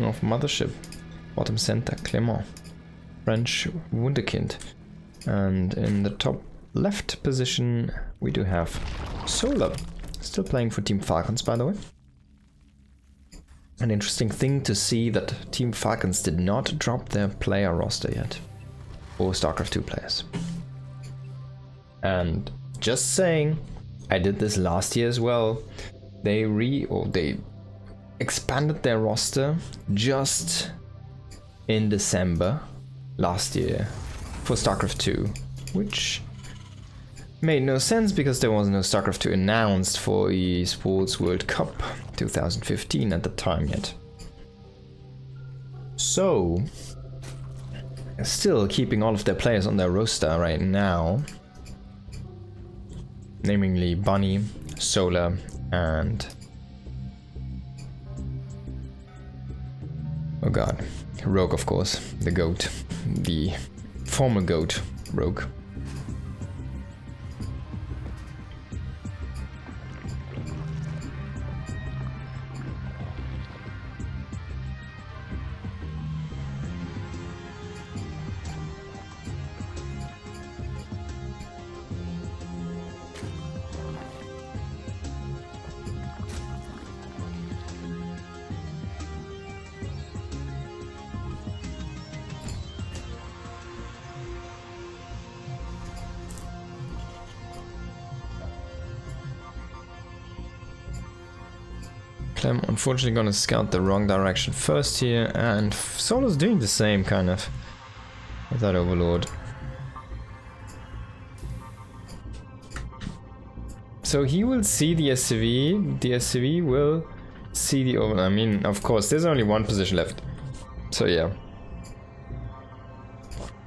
of Mothership. Bottom center, Clem, French Wunderkind. And in the top left position, we do have Solar. Still playing for Team Falcons, by the way. An interesting thing to see that Team Falcons did not drop their player roster yet. Or StarCraft 2 players. And just saying, I did this last year as well. They expanded their roster just in December last year for StarCraft 2, which made no sense because there was no StarCraft 2 announced for eSports World Cup 2015 at the time yet. So, still keeping all of their players on their roster right now, namely Bunny, Solar, and oh god, Rogue, of course, the GOAT, the former GOAT, Rogue. Clem unfortunately gonna scout the wrong direction first here, and Solo's doing the same kind of with that Overlord. So he will see the SCV will see the Overlord. I mean, of course, there's only one position left. So yeah.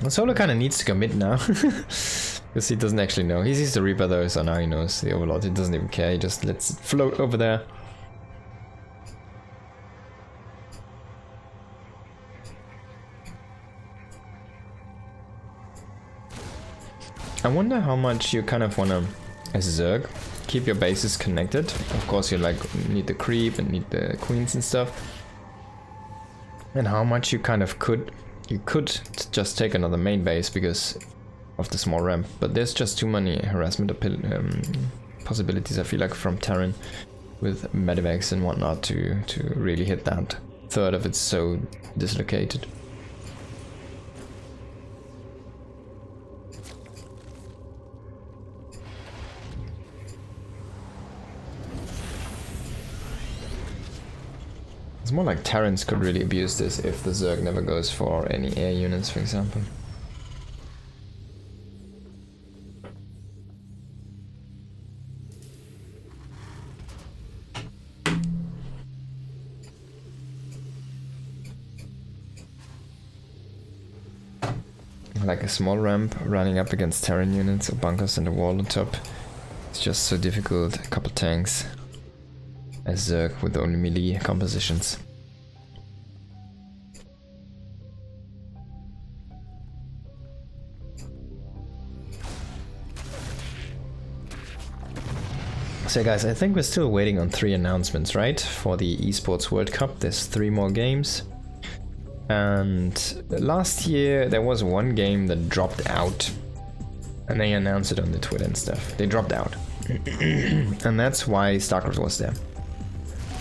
Solo kind of needs to commit now. Because he doesn't actually know. He sees the Reaper though, so now he knows the Overlord. He doesn't even care, he just lets it float over there. I wonder how much you kind of wanna, as Zerg, keep your bases connected. Of course you need the creep and need the queens and stuff. And how much you kind of could just take another main base because of the small ramp. But there's just too many harassment possibilities, I feel like, from Terran with medevacs and whatnot to really hit that third if it's so dislocated. It's more like Terrans could really abuse this if the Zerg never goes for any air units, for example. Like a small ramp running up against Terran units or bunkers and a wall on top. It's just so difficult. A couple tanks. As Zerg with only melee compositions. So guys, I think we're still waiting on 3 announcements, right? For the eSports World Cup. There's 3 more games. And last year there was one game that dropped out. And they announced it on the Twitter and stuff. They dropped out. And that's why StarCraft was there.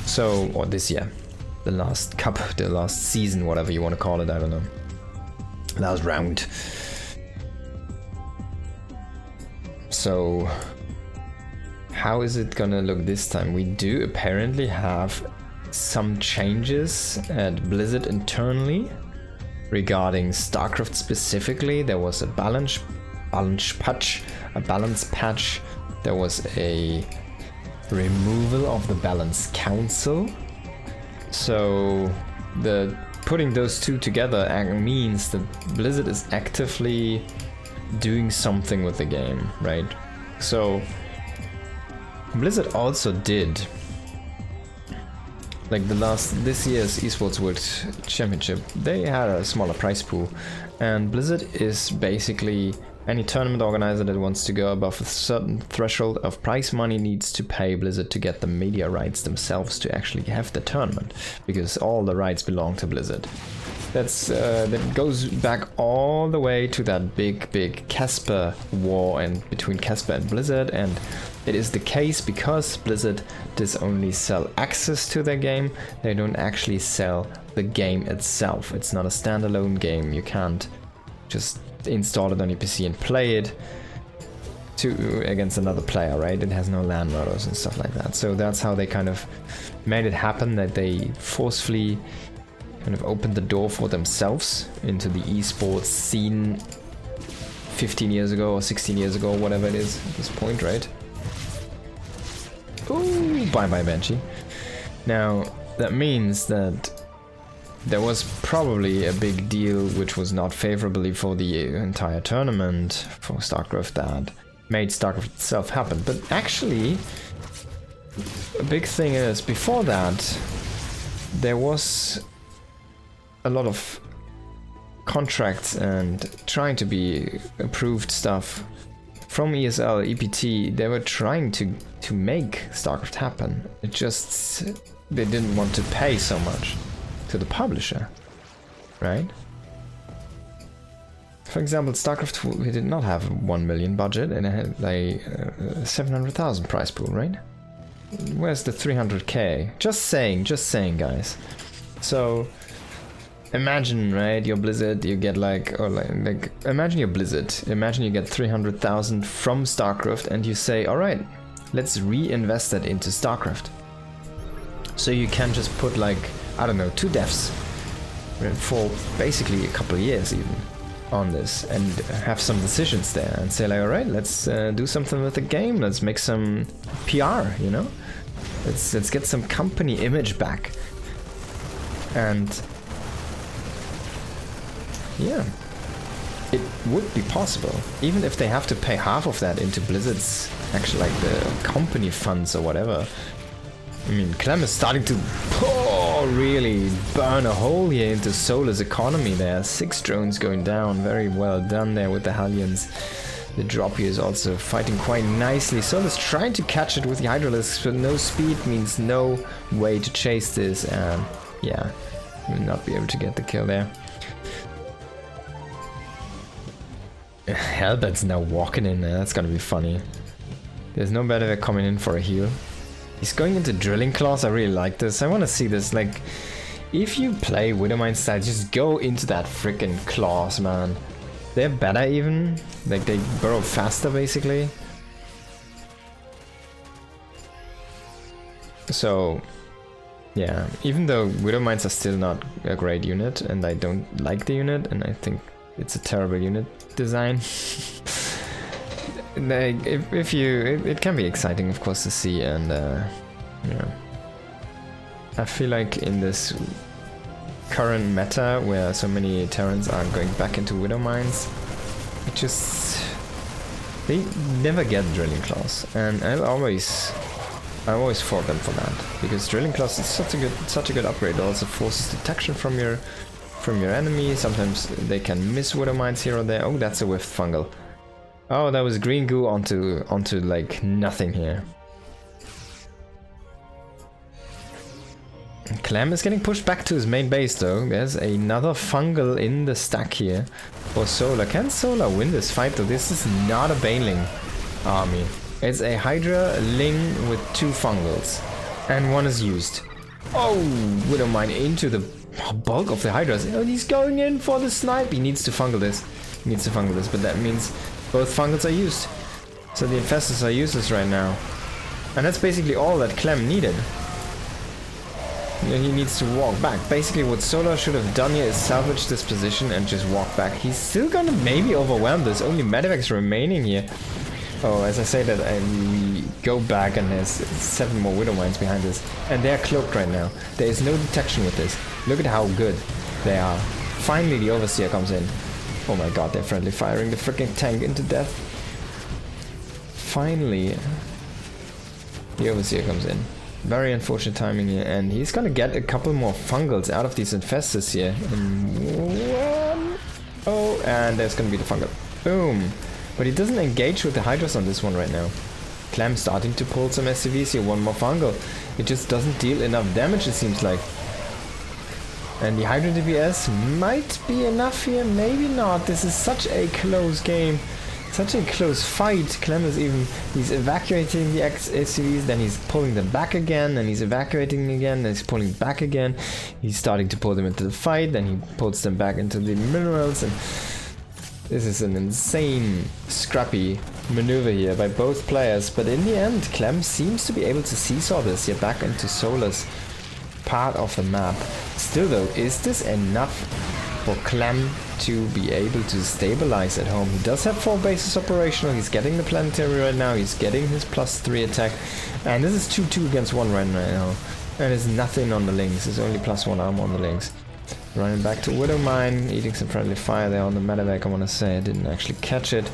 So, or this year, the last cup, the last season, whatever you want to call it, I don't know. Last round. So, how is it gonna look this time? We do apparently have some changes at Blizzard internally regarding StarCraft specifically. There was a balance patch. There was a removal of the Balance Council. So putting those two together means that Blizzard is actively doing something with the game, right? So Blizzard also did, like this year's Esports World Championship, they had a smaller prize pool, and Blizzard is basically Any tournament organizer that wants to go above a certain threshold of prize money needs to pay Blizzard to get the media rights themselves to actually have the tournament, because all the rights belong to Blizzard. That goes back all the way to that big Casper war and between Casper and Blizzard, and it is the case because Blizzard does only sell access to their game. They don't actually sell the game itself. It's not a standalone game. You can't just install it on your PC and play it against another player, right? It has no LAN models and stuff like that. So that's how they kind of made it happen, that they forcefully kind of opened the door for themselves into the esports scene 15 years ago or 16 years ago, whatever it is at this point, right? Ooh, bye-bye Banshee. Now, that means that there was probably a big deal which was not favorably for the entire tournament for StarCraft that made StarCraft itself happen. But actually, a big thing is, before that, there was a lot of contracts and trying to be approved stuff from ESL, EPT. They were trying to make StarCraft happen. It just, they didn't want to pay so much to the publisher, right? For example, StarCraft, we did not have 1 million budget and it had like 700,000 prize pool, right? Where's the 300k? Just saying guys. So imagine, right, your Blizzard, you get imagine your Blizzard, imagine you get 300,000 from StarCraft and you say, alright, let's reinvest that into StarCraft. So you can just put like, I don't know, 2 devs for basically a couple of years even on this and have some decisions there and say like, alright, let's do something with the game, let's make some PR, you know? Let's get some company image back. And yeah, it would be possible, even if they have to pay half of that into Blizzard's actually like the company funds or whatever. I mean, Clem is starting to really burn a hole here into Solar's economy there. 6 drones going down, very well done there with the Hellions. The drop here is also fighting quite nicely. Solar's trying to catch it with the Hydralisks, but no speed means no way to chase this, and yeah, will not be able to get the kill there. Hellbat's now walking in there, that's gonna be funny. There's no better coming in for a heal. He's going into Drilling Claws, I really like this. I want to see this, like, if you play Widowmine style, just go into that freaking Claws, man. They're better even, like they burrow faster basically. So, yeah, even though Widowmines are still not a great unit, and I don't like the unit, and I think it's a terrible unit design. Like, it can be exciting, of course, to see, and yeah, I feel like in this current meta where so many Terrans are going back into Widowmines, they never get Drilling Claws, and I always fought them for that, because Drilling Claws is such a good upgrade. It also forces detection from your enemy. Sometimes they can miss Widowmines here or there. Oh, that's a whiffed fungal. Oh, that was green goo onto like nothing here. Clem is getting pushed back to his main base though. There's another fungal in the stack here for Solar. Can Solar win this fight though? This is not a Baneling army. It's a Hydra Ling with 2 fungals. And 1 is used. Oh, Widowmine into the bulk of the Hydras. Oh, he's going in for the snipe. He needs to fungal this. But that means both fungals are used. So the infestors are useless right now. And that's basically all that Clem needed. He needs to walk back. Basically what Solar should have done here is salvage this position and just walk back. He's still gonna maybe overwhelm this. Only Medivacs remaining here. Oh, as I say that, we go back and there's 7 more Widowmines behind this. And they're cloaked right now. There is no detection with this. Look at how good they are. Finally the Overseer comes in. Oh my god, they're friendly firing the freaking tank into death. Finally, the Overseer comes in. Very unfortunate timing here, and he's gonna get a couple more fungals out of these infestors here. And 1, oh, and there's gonna be the fungal. Boom. But he doesn't engage with the Hydras on this one right now. Clem starting to pull some SCVs here, one more fungal. It just doesn't deal enough damage, it seems like. And the Hydra DPS might be enough here, maybe not. This is such a close game. Such a close fight. Clem is he's evacuating the SCVs, then he's pulling them back again, and he's evacuating again, then he's pulling back again. He's starting to pull them into the fight, then he pulls them back into the minerals, and this is an insane, scrappy maneuver here by both players. But in the end, Clem seems to be able to seesaw this here back into Solar's part of the map. Still though, is this enough for Clem to be able to stabilize at home? He does have 4 bases operational, he's getting the planetary right now, he's getting his +3 attack, and this is 2-2 against 1 right now. And there's nothing on the links, there's only +1 armor on the links. Running back to Widow Mine, eating some friendly fire there on the medevac, I want to say. I didn't actually catch it.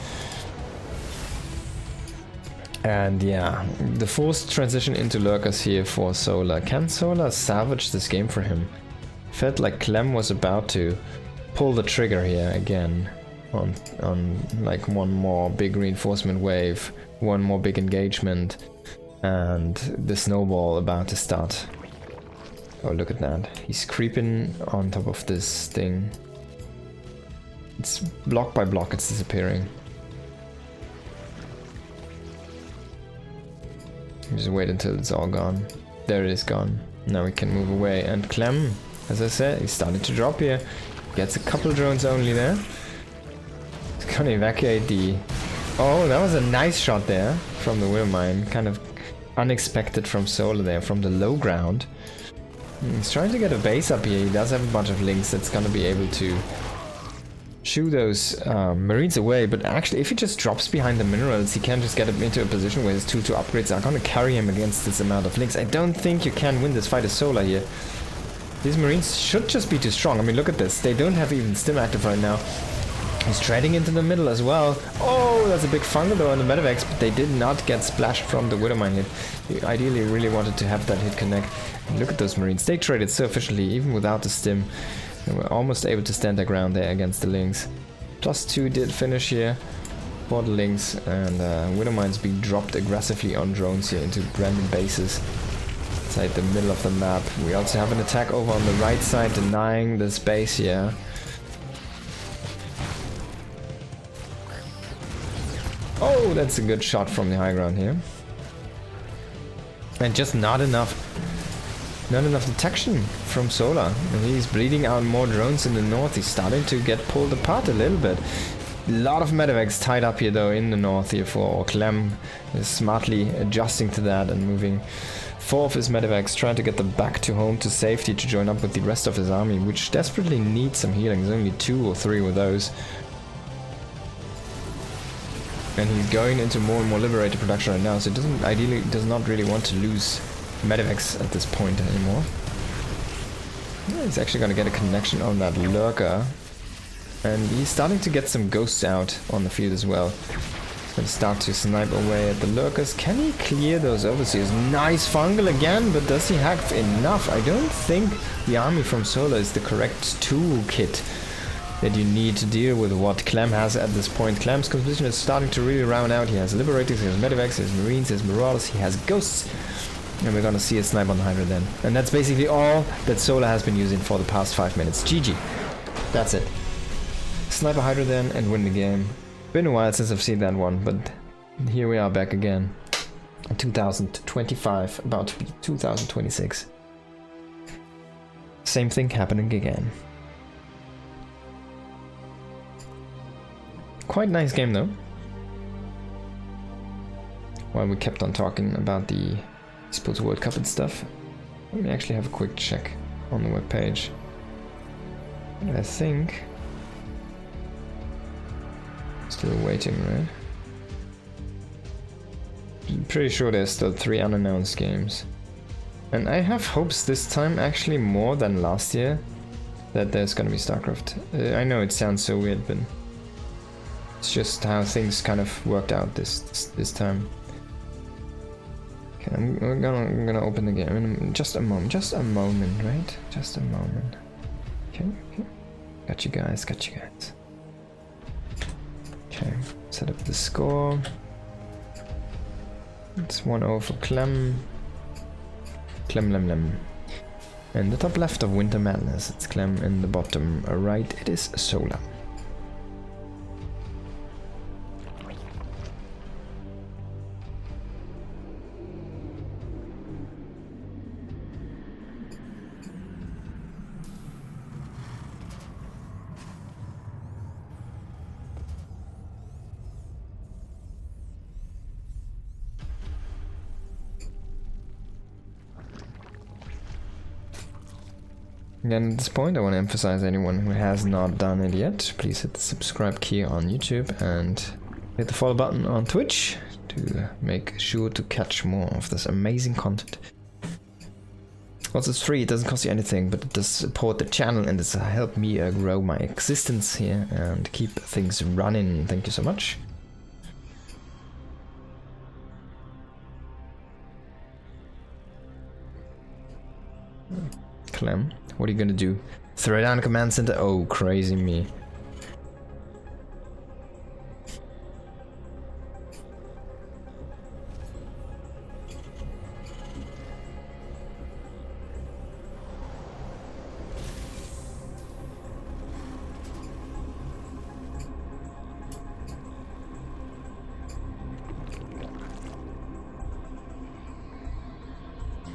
And yeah, the forced transition into lurkers here for Solar. Can Solar salvage this game for him? Felt like Clem was about to pull the trigger here again on like one more big reinforcement wave, one more big engagement, and the snowball about to start. Oh, look at that. He's creeping on top of this thing. It's block by block, it's disappearing. Just wait until it's all gone. There it is gone. Now we can move away. And Clem, as I said, he's starting to drop here. Gets a couple drones only there. He's gonna evacuate the... Oh, that was a nice shot there from the Widow Mine. Kind of unexpected from Solar there, from the low ground. He's trying to get a base up here. He does have a bunch of links that's gonna be able to shoo those Marines away, but actually if he just drops behind the minerals, he can just get him into a position where his 2-2 upgrades are gonna carry him against this amount of links. I don't think you can win this fight as Solar here. These Marines should just be too strong. I mean, look at this. They don't have even Stim active right now. He's trading into the middle as well. Oh, that's a big fungal though on the medevacs, but they did not get splashed from the Widow Mine hit. He ideally really wanted to have that hit connect. And look at those Marines. They traded so efficiently, even without the Stim. They were almost able to stand their ground there against the links. +2 did finish here for the links, and Widow Mine's being dropped aggressively on drones here into random bases inside the middle of the map. We also have an attack over on the right side, denying the space here. Oh, that's a good shot from the high ground here. And just not enough detection from Solar. And he's bleeding out more drones in the north. He's starting to get pulled apart a little bit. A lot of medevacs tied up here though in the north here for Clem. Is smartly adjusting to that and moving 4 of his medevacs, trying to get them back to home to safety to join up with the rest of his army, which desperately needs some healing. There's only 2 or 3 with those. And he's going into more and more liberated production right now, so it does not really want to lose medevacs at this point anymore. Yeah, he's actually going to get a connection on that lurker, and he's starting to get some ghosts out on the field as well. He's going to start to snipe away at the lurkers. Can he clear those overseers? Nice fungal again, but does he have enough? I don't think the army from Solar is the correct toolkit that you need to deal with what Clem has at this point. Clem's composition is starting to really round out. He has Liberators, he has Medevacs, he has Marines, he has Marauders, he has Ghosts. And we're gonna see a snipe on the Hydra then. And that's basically all that Solar has been using for the past 5 minutes. GG. That's it. Sniper Hydra then and win the game. Been a while since I've seen that one, but here we are back again. 2025, about to be 2026. Same thing happening again. Quite nice game though. While we kept on talking about the Esports World Cup and stuff, let me actually have a quick check on the webpage. I think still waiting, right? I'm pretty sure there's still 3 unannounced games. And I have hopes this time, actually more than last year, that there's gonna be StarCraft. I know it sounds so weird, but it's just how things kind of worked out this time. Okay, I'm gonna open the game in just a moment, right? Just a moment. Okay, got you guys. Okay. Set up the score. It's 1-0 for Clem. Clem. In the top left of Winter Madness, it's Clem. In the bottom right, it is Solar. Again, at this point, I want to emphasize anyone who has not done it yet, please hit the subscribe key on YouTube and hit the follow button on Twitch to make sure to catch more of this amazing content. Also, it's free, it doesn't cost you anything, but it does support the channel and it's helped me grow my existence here and keep things running. Thank you so much. Clem, what are you gonna do? Throw down a command center? Oh, crazy me.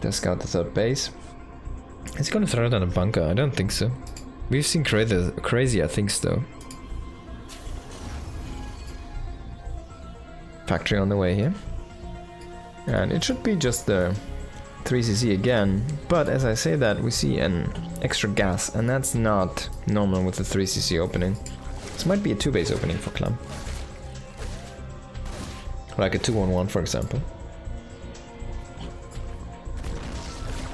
Let's scout the third base. Is he gonna throw down a bunker? I don't think so. We've seen crazier things though. Factory on the way here. And it should be just the 3cc again, but as I say that, we see an extra gas, and that's not normal with the 3cc opening. This might be a 2-base opening for Clem. Like a 2-on-1, for example.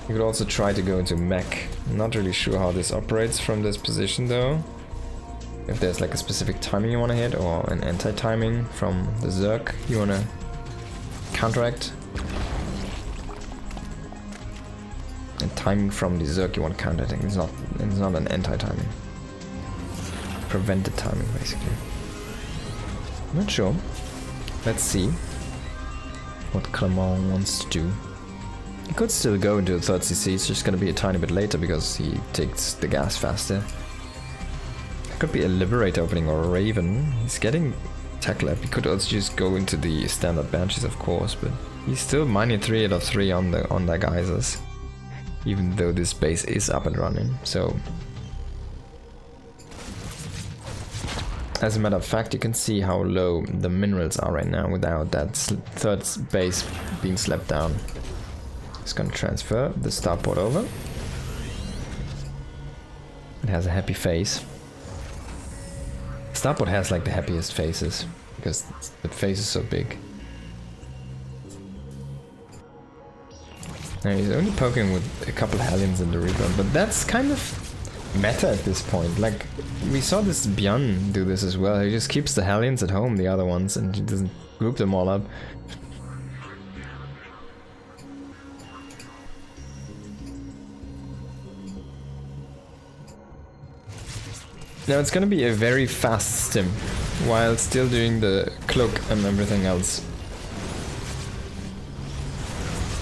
You could also try to go into mech. I'm not really sure how this operates from this position though. If there's like a specific timing you want to hit, or an anti-timing from the Zerg you want to counteract. And timing from the Zerg you want to counteract. It's not an anti-timing. Prevented timing basically. I'm not sure. Let's see what Clement wants to do. He could still go into the 3rd CC, it's just gonna be a tiny bit later because he takes the gas faster. It could be a Liberator opening or a Raven. He's getting Tech Lab. He could also just go into the standard Banshees, of course, but he's still mining 3 out of 3 on the geysers. Even though this base is up and running, so... As a matter of fact, you can see how low the minerals are right now without that 3rd base being slapped down. It's gonna transfer the starport over. It has a happy face. Starport has like the happiest faces because the face is so big. Now he's only poking with a couple Hellions in the rebound, but that's kind of meta at this point. Like, we saw this Björn do this as well. He just keeps the Hellions at home, the other ones, and he doesn't group them all up. Now it's gonna be a very fast stim, while still doing the cloak and everything else.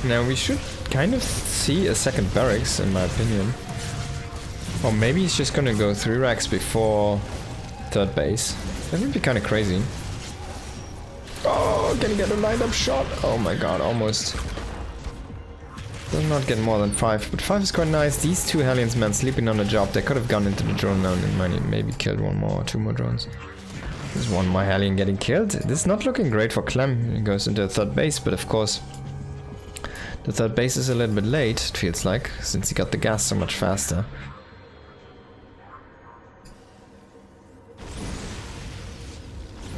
Now we should kind of see a second barracks, in my opinion. Or maybe he's just gonna go 3 racks before 3rd base. That would be kind of crazy. Oh, gonna get a lined up shot! Oh my god, almost. Does not get more than 5, but 5 is quite nice. These 2 Hellions, man, sleeping on the job. They could have gone into the drone now and maybe killed 1 more or 2 more drones. There's 1 more Hellion getting killed. This is not looking great for Clem. He goes into a 3rd base, but of course the 3rd base is a little bit late, it feels like, since he got the gas so much faster.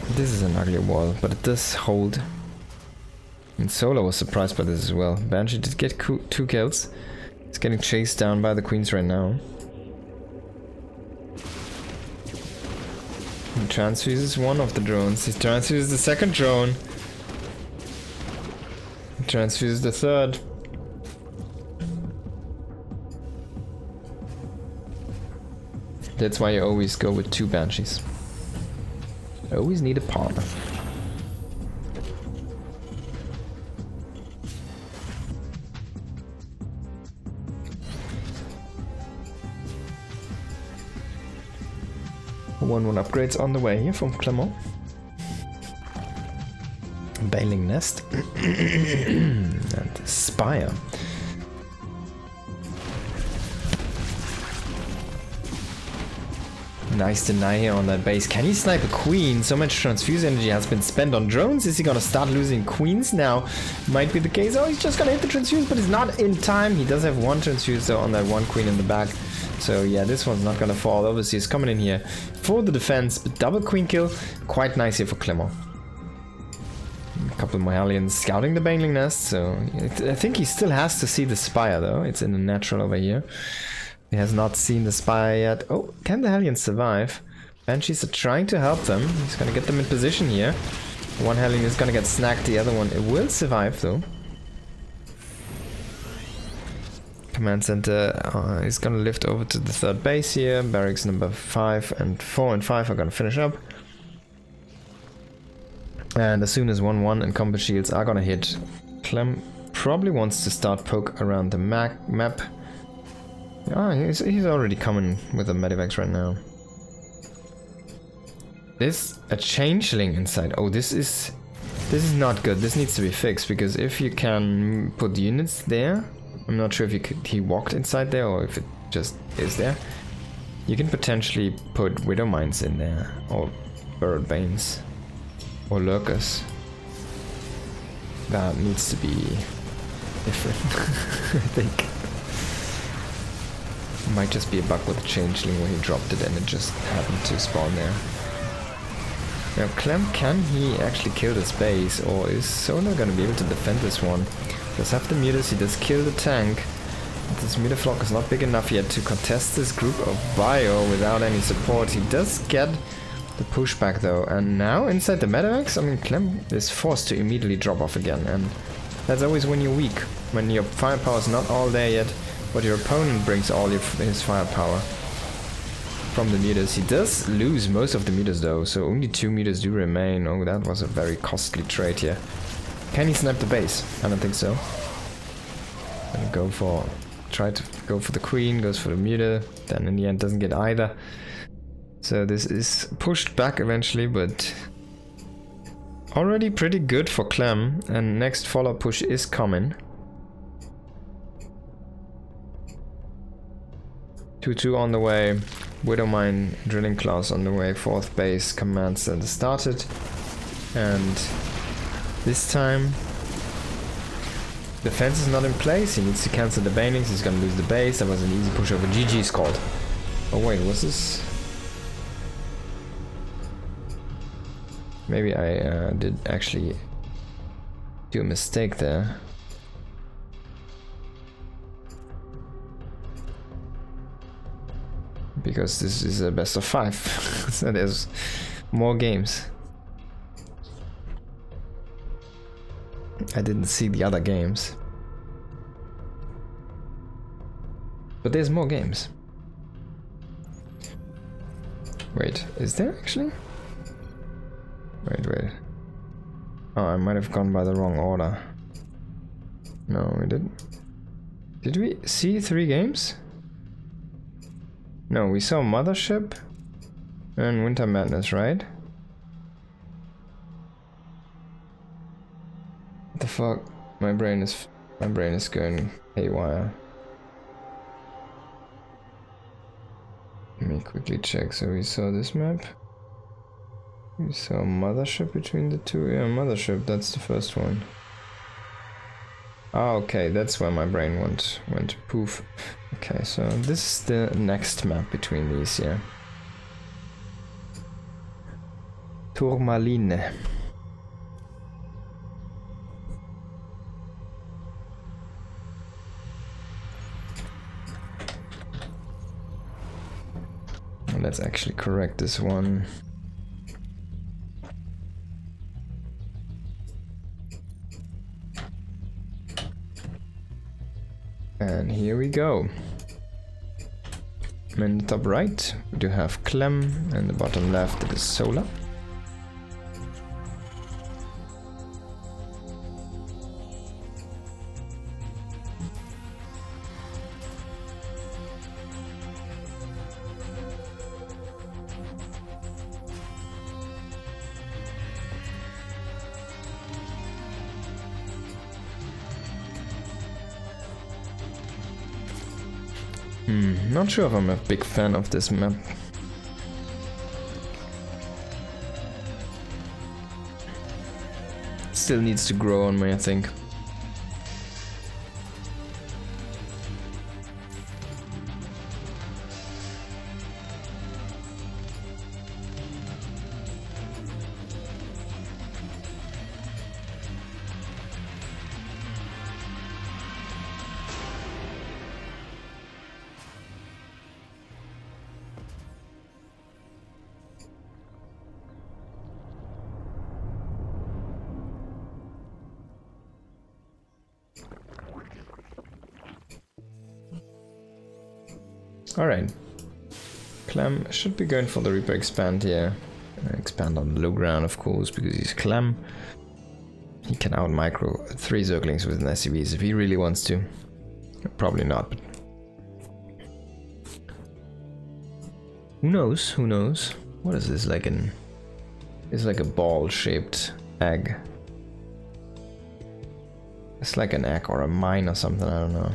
This is an ugly wall, but it does hold. And Solar was surprised by this as well. Banshee did get 2 kills. He's getting chased down by the queens right now. He transfuses 1 of the drones. He transfuses the 2nd drone. He transfuses the 3rd. That's why you always go with 2 Banshees. Always need a partner. One upgrades on the way here from Clem. Bailing Nest and Spire. Nice deny here on that base. Can he snipe a queen? So much transfuse energy has been spent on drones. Is he gonna start losing queens now? Might be the case. Oh, he's just gonna hit the transfuse, but he's not in time. He does have one transfuse though on that one queen in the back. So yeah, this one's not gonna fall. Obviously, he's coming in here for the defense, but double queen kill. Quite nice here for Clemo. A couple more Hellions scouting the Baneling Nest. So I think he still has to see the Spire though. It's in the natural over here. He has not seen the Spire yet. Oh, can the Hellions survive? Banshees are trying to help them. He's gonna get them in position here. One Hellion is gonna get snagged, the other one it will survive though. Command center is gonna lift over to the third base here. Barracks number 5 and 4 and 5 are gonna finish up. And as soon as 1-1 and combat shields are gonna hit, Clem probably wants to start poke around the map. Ah, he's already coming with a Medivacs right now. There's a changeling inside. Oh, this is not good. This needs to be fixed, because if you can put units there, I'm not sure if he walked inside there or if it just is there. You can potentially put Widow Mines in there, or Burrowed Banes, or Lurkers. That needs to be different, I think. Might just be a bug with the changeling where he dropped it and it just happened to spawn there. Now Clem, can he actually kill this base, or is Sona gonna be able to defend this one? Does have the mutas, he does kill the tank. But this muta flock is not big enough yet to contest this group of bio without any support. He does get the pushback though, and now inside the Medivacs, I mean, Clem is forced to immediately drop off again, and that's always when you're weak, when your firepower is not all there yet. But your opponent brings all his firepower from the meters. He does lose most of the meters though, so only 2 meters do remain. Oh, that was a very costly trade here. Can he snipe the base? I don't think so. Try to go for the queen, goes for the meter, then in the end doesn't get either. So this is pushed back eventually, but already pretty good for Clem, and next follow push is coming. 2-2 on the way, Widowmine Drilling Claws on the way, 4th base command center started, and this time the fence is not in place. He needs to cancel the banings, he's gonna lose the base. That was an easy push over. GG's called. Oh wait, was this? Maybe I did actually do a mistake there. Because this is a best of 5, so there's more games. I didn't see the other games, but there's more games. Wait, is there actually? Wait. Oh, I might have gone by the wrong order. No, we didn't. Did we see 3 games? No, we saw Mothership and Winter Madness, right? What the fuck? My brain is going haywire. Let me quickly check. So we saw this map. We saw Mothership between the two. Yeah, Mothership, that's the first one. Ah, okay, that's where my brain went poof. Okay, so this is the next map between these here. Tourmaline. Let's actually correct this one. And here we go. In the top right, we do have Clem, and the bottom left it is Sola. Not sure if I'm a big fan of this map. Still needs to grow on me, I think. Alright. Clem should be going for the Reaper expand here. Expand on the low ground, of course, because he's Clem. He can out micro 3 Zerglings with an SCVs if he really wants to. Probably not, but who knows? Who knows? What is this, like an... It's like a ball-shaped egg. It's like an egg or a mine or something, I don't know.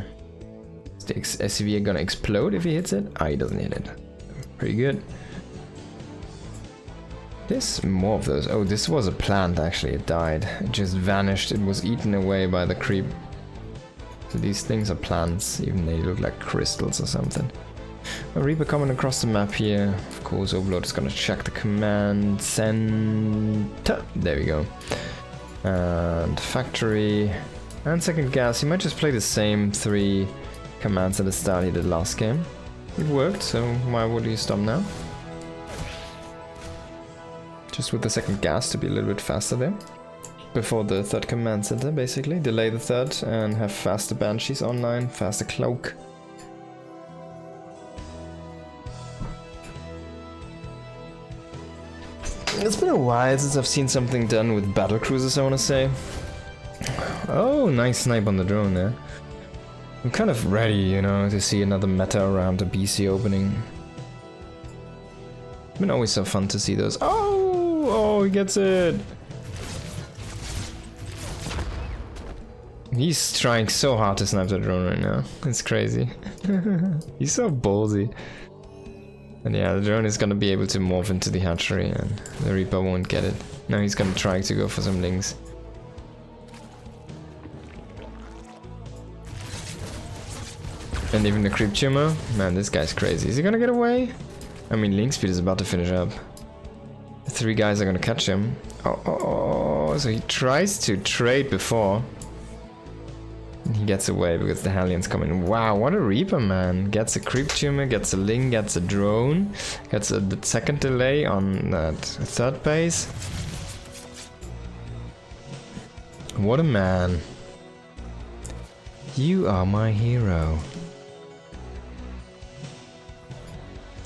Is the SCV gonna explode if he hits it? Ah, he doesn't hit it. Pretty good. There's more of those. Oh, this was a plant actually, it died. It just vanished, it was eaten away by the creep. So these things are plants, even they look like crystals or something. A Reaper coming across the map here. Of course, Overlord is gonna check the command center. There we go. And factory. And second gas. He might just play the same 3 commands at the start he did last game. It worked, so why would he stop now? Just with the second gas to be a little bit faster there. Before the third command center, basically. Delay the third and have faster banshees online, faster cloak. It's been a while since I've seen something done with battle cruisers, I wanna say. Oh, nice snipe on the drone there. I'm kind of ready, you know, to see another meta around the BC opening. It's been always so fun to see those. Oh, he gets it! He's trying so hard to snipe the drone right now. It's crazy. He's so ballsy. And yeah, the drone is gonna be able to morph into the hatchery and the Reaper won't get it. Now he's gonna try to go for some links. And even the creep tumor, man, this guy's crazy. Is he gonna get away? I mean, link speed is about to finish up. The 3 guys are gonna catch him. Oh, so he tries to trade before. And he gets away because the Hellions come in. Wow, what a Reaper, man. Gets a creep tumor, gets a link, gets a drone, gets the second delay on that third base. What a man. You are my hero.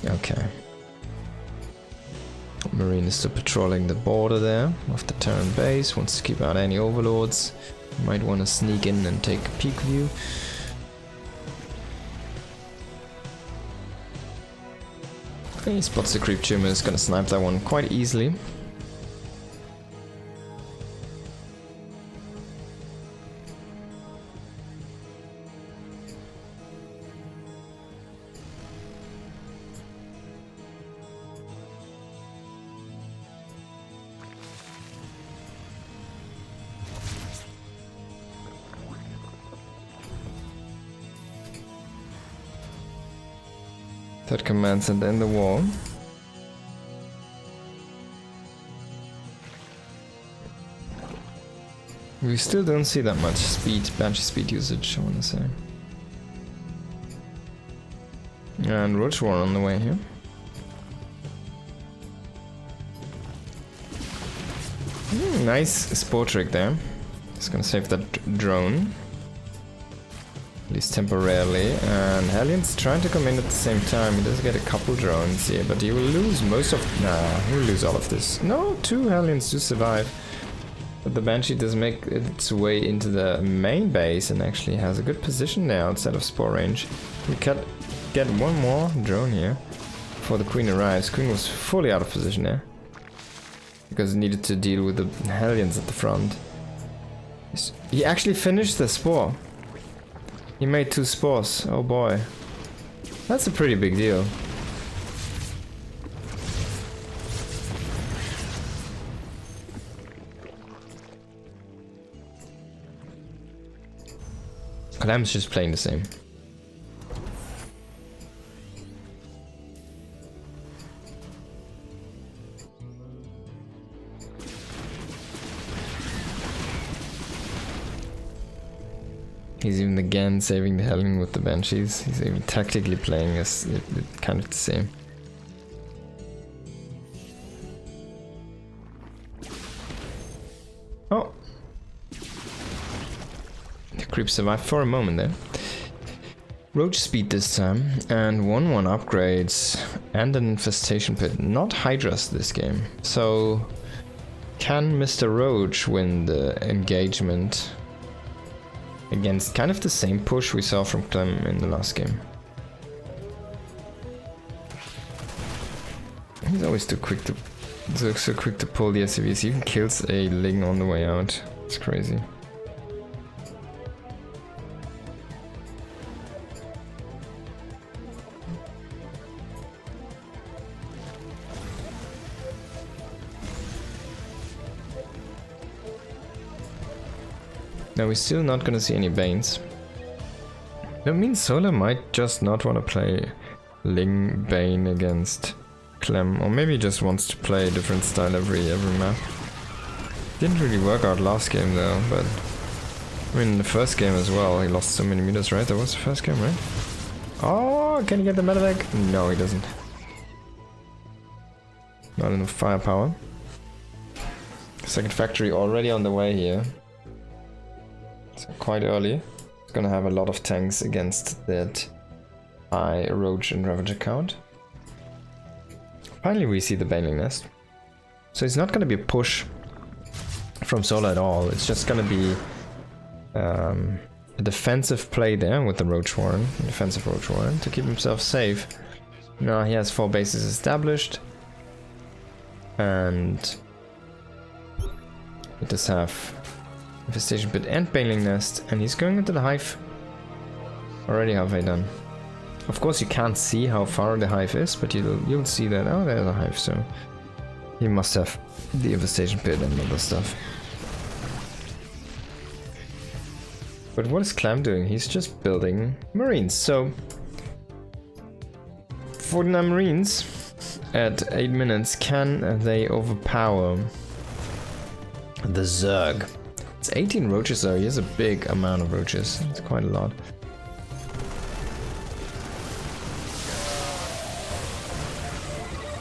Okay. Marine is still patrolling the border there of the Terran base, wants to keep out any overlords. Might want to sneak in and take a peek view. He spots the creep tumor, is gonna snipe that one quite easily. Third command center in the wall. We still don't see that much speed, banshee speed usage, I wanna say. And Roach War on the way here. Nice spore trick there. Just gonna save that drone. At least temporarily, and Hellions trying to come in at the same time. He does get a couple drones here, but he will lose most of... Nah, he will lose all of this. No, 2 Hellions do survive. But the Banshee does make its way into the main base and actually has a good position there outside of spore range. We can get one more drone here before the Queen arrives. Queen was fully out of position there because it needed to deal with the Hellions at the front. He actually finished the spore. He made 2 spores, oh boy. That's a pretty big deal. Clem's just playing the same. He's even again saving the Helen with the Banshees. He's even tactically playing as kind of the same. Oh! The creep survived for a moment there. Roach speed this time, and 1-1 upgrades, and an infestation pit. Not Hydras this game. So, can Mr. Roach win the engagement against kind of the same push we saw from Clem in the last game? He's always too quick to so quick to pull the SCVs. He even kills a Ling on the way out. It's crazy. Now we're still not gonna see any Banes. That means Solar might just not want to play Ling Bane against Clem, or maybe he just wants to play a different style every map. Didn't really work out last game though, but I mean the first game as well, he lost so many meters, right? That was the first game, right? Oh, can he get the medevac? No, he doesn't. Not enough firepower. Second factory already on the way here. So quite early. It's gonna have a lot of tanks against that high Roach and Ravager count. Finally we see the Baneling Nest. So it's not gonna be a push from Solar at all. It's just gonna be a defensive play there with the Roach Warren, defensive Roach Warren, to keep himself safe. Now he has 4 bases established. And he does have Infestation Pit and Baneling Nest, and he's going into the Hive. Already halfway done. Of course you can't see how far the Hive is, but you'll see that, oh, there's a Hive, so he must have the Infestation Pit and other stuff. But what is Clem doing? He's just building Marines, so 49 Marines at 8 minutes, can they overpower the Zerg? It's 18 roaches though, he has a big amount of roaches, it's quite a lot.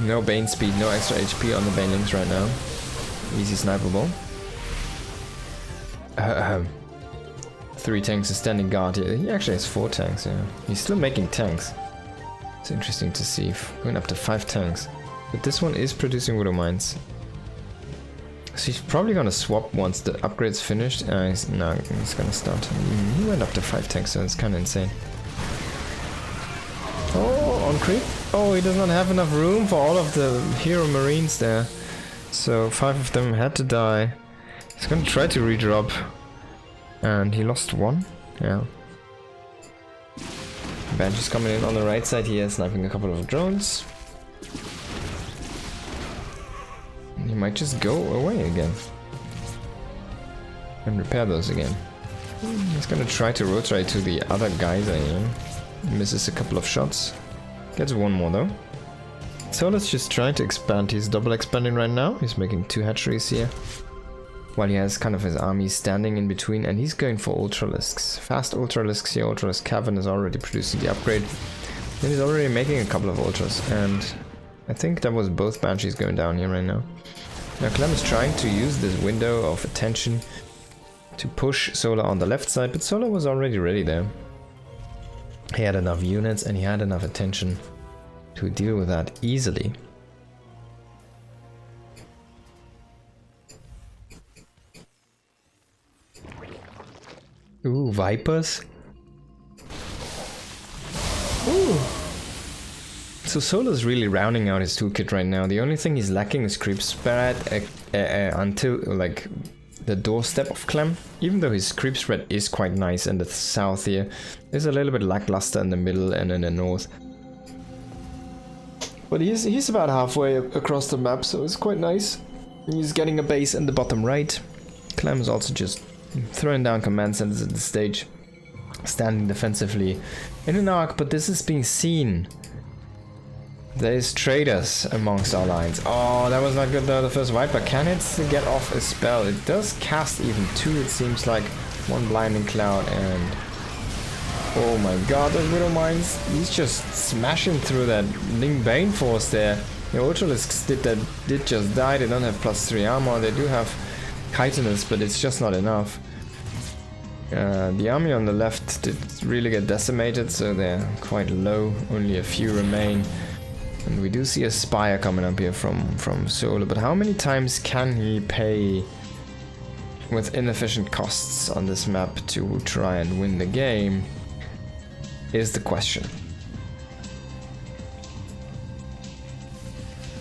No Bane speed, no extra HP on the Banelings right now. Easy sniperable. 3 tanks is standing guard here. He actually has 4 tanks, yeah. He's still making tanks. It's interesting to see, going up to 5 tanks. But this one is producing Widow Mines. So he's probably gonna swap once the upgrade's finished. No, he's gonna start. He went up to 5 tanks, so it's kinda insane. Oh, on creep. Oh, he does not have enough room for all of the hero marines there. So 5 of them had to die. He's gonna try to redrop. And he lost 1. Yeah. Banshee's coming in on the right side here, sniping a couple of drones. He might just go away again. And repair those again. He's gonna try to rotate to the other guys here. Misses a couple of shots. Gets 1 more though. So let's just try to expand. He's double expanding right now. He's making 2 hatcheries here. While he has kind of his army standing in between, and he's going for Ultralisks. Fast Ultralisks here. Ultralisk Cavern is already producing the upgrade. And he's already making a couple of Ultras. And I think that was both Banshees going down here right now. Now Clem is trying to use this window of attention to push Solar on the left side, but Solar was already ready there. He had enough units and he had enough attention to deal with that easily. Ooh, Vipers. Ooh. So Solar's really rounding out his toolkit right now. The only thing he's lacking is creep spread until like the doorstep of Clem. Even though his creep spread is quite nice in the south here, it's a little bit lackluster in the middle and in the north. But he's about halfway across the map, so it's quite nice. He's getting a base in the bottom right. Clem is also just throwing down command centers at the stage, standing defensively in an arc, but this is being seen. There's traitors amongst our lines. Oh, that was not good though, the first Viper. Can it get off a spell? It does cast even two, it seems like. One blinding cloud and... oh my god, those Widow Mines. He's just smashing through that Ling Bane force there. The Ultralisks did just die. They don't have +3 armor. They do have chitinous, but it's just not enough. The army on the left did really get decimated, so they're quite low. Only a few remain. And we do see a Spire coming up here from Solar, but how many times can he pay with inefficient costs on this map to try and win the game is the question.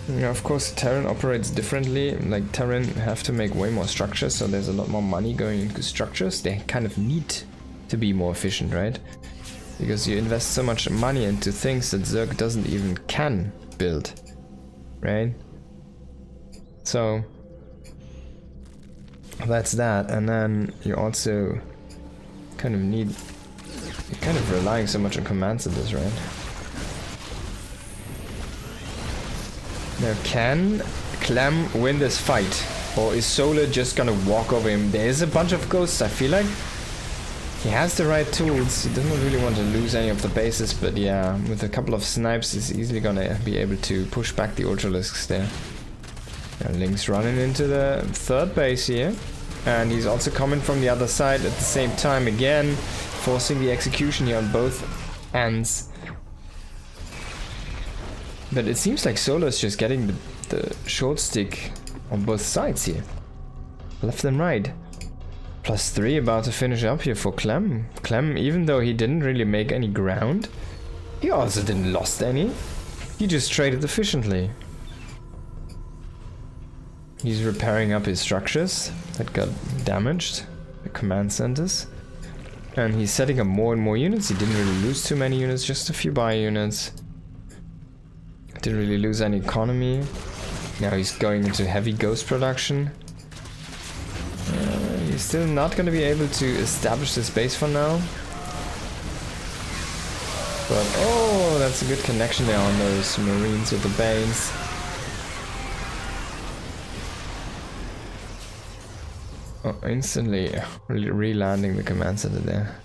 Now, of course, Terran operates differently. Like, Terran have to make way more structures, so there's a lot more money going into structures. They kind of need to be more efficient, right? Because you invest so much money into things that Zerg doesn't even can build, right? So that's that, and then you also kind of need... you're kind of relying so much on command centers, right? Now, can Clem win this fight? Or is Solar just gonna walk over him? There is a bunch of ghosts, I feel like. He has the right tools, he doesn't really want to lose any of the bases, but yeah, with a couple of snipes he's easily gonna be able to push back the Ultralisks there. Now, Link's running into the third base here, and he's also coming from the other side at the same time again, forcing the execution here on both ends. But it seems like Solar's just getting the short stick on both sides here, left and right. +3 about to finish up here for Clem. Clem, even though he didn't really make any ground, he also didn't lost any. He just traded efficiently. He's repairing up his structures that got damaged, the command centers. And he's setting up more and more units. He didn't really lose too many units, just a few bio units. Didn't really lose any economy. Now he's going into heavy ghost production. He's still not going to be able to establish this base for now. But oh, that's a good connection there on those Marines with the Banes. Oh, instantly re-landing the command center there.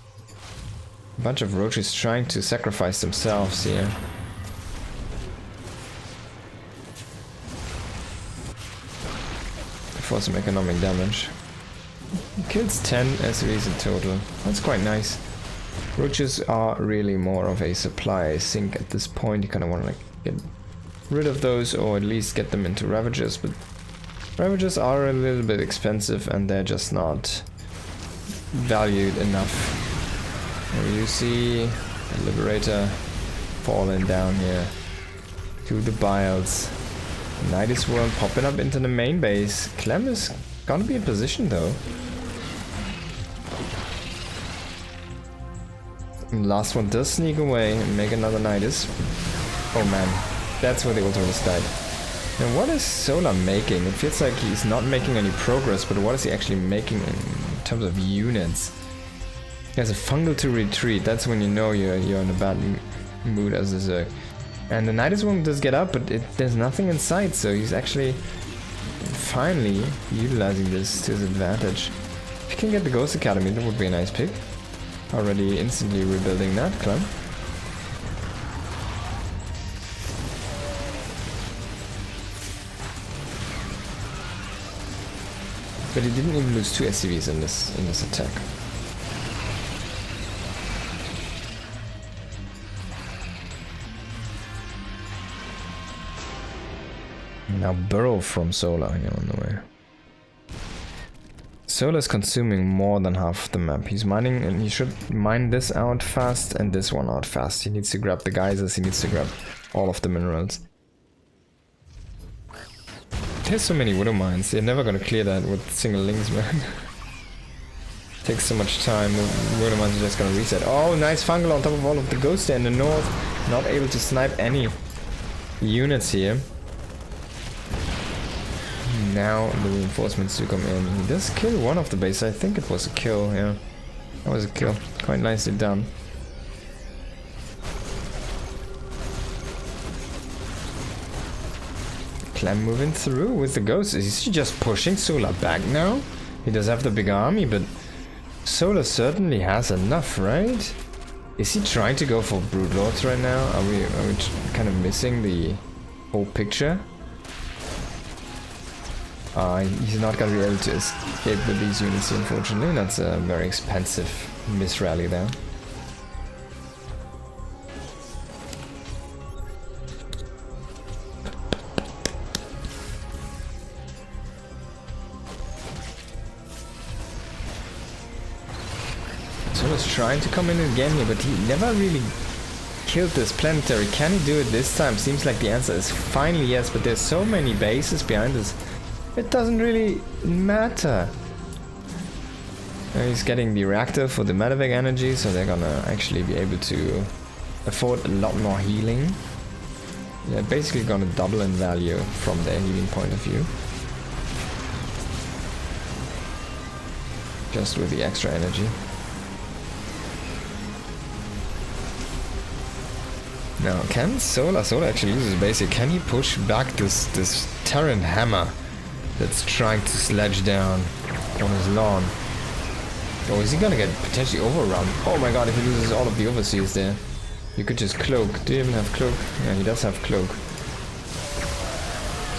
A bunch of roaches trying to sacrifice themselves here. For some economic damage. Kills 10 SVs in total. That's quite nice. Roaches are really more of a supply sink at this point. You kind of want to like get rid of those, or at least get them into Ravagers, but Ravagers are a little bit expensive and they're just not valued enough. Here you see a Liberator falling down here to the Biles. Nidus Worm popping up into the main base. Clem is gonna be in position though. And last one does sneak away and make another Nidus. Oh man, that's where the Ultralis died. Now what is Solar making? It feels like he's not making any progress, but what is he actually making in terms of units? He has a fungal to retreat. That's when you know you're in a bad mood as a Zerg. And the Nidus Worm does get up, but there's nothing in sight, so he's actually finally utilizing this to his advantage. If you can get the Ghost Academy, that would be a nice pick. Already instantly rebuilding that, Clem. But he didn't even lose 2 SCVs in this attack. Now Burrow from Solar here on the way. Solar is consuming more than half the map. He's mining, and he should mine this out fast and this one out fast. He needs to grab the geysers, he needs to grab all of the minerals. There's so many Widow Mines, they're never gonna clear that with single links, man. Takes so much time, the Widow Mines are just gonna reset. Oh, nice fungal on top of all of the ghosts there in the north. Not able to snipe any. units here. Now the reinforcements do come in. He does kill one of the bases. I think it was a kill, yeah. That was a kill. Quite nicely done. Clem moving through with the ghosts. Is he just pushing Solar back now? He does have the big army, but Solar certainly has enough, right? Is he trying to go for Brood Lords right now? Are we kind of missing the whole picture? He's not gonna be able to escape with these units, unfortunately. That's a very expensive misrally there. Solar's trying to come in again here, but he never really killed this planetary. Can he do it this time? Seems like the answer is finally yes, but there's so many bases behind us. It doesn't really matter. He's getting the reactor for the medevac energy, so they're gonna actually be able to afford a lot more healing. They're basically gonna double in value from their healing point of view. Just with the extra energy. Now, can Solar actually uses basic? Can he push back this Terran hammer that's trying to sledge down on his lawn? Oh, is he gonna get potentially overrun? Oh my god, if he loses all of the overseers there. You could just cloak. Do you even have cloak? Yeah, he does have cloak.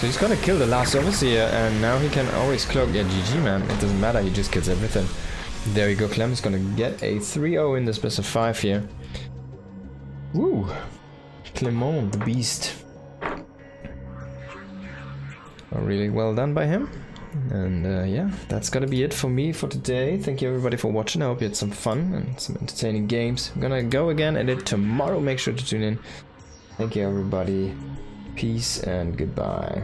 So he's gonna kill the last overseer, and now he can always cloak. Yeah, GG man, it doesn't matter, he just kills everything. There we go, Clem is gonna get a 3-0 in the best of 5 here. Woo! Clement, the beast. Really well done by him. And yeah, that's gonna be it for me for today. Thank you everybody for watching. I hope you had some fun and some entertaining games. I'm gonna go again at it tomorrow. Make sure to tune in. Thank you everybody. Peace and goodbye.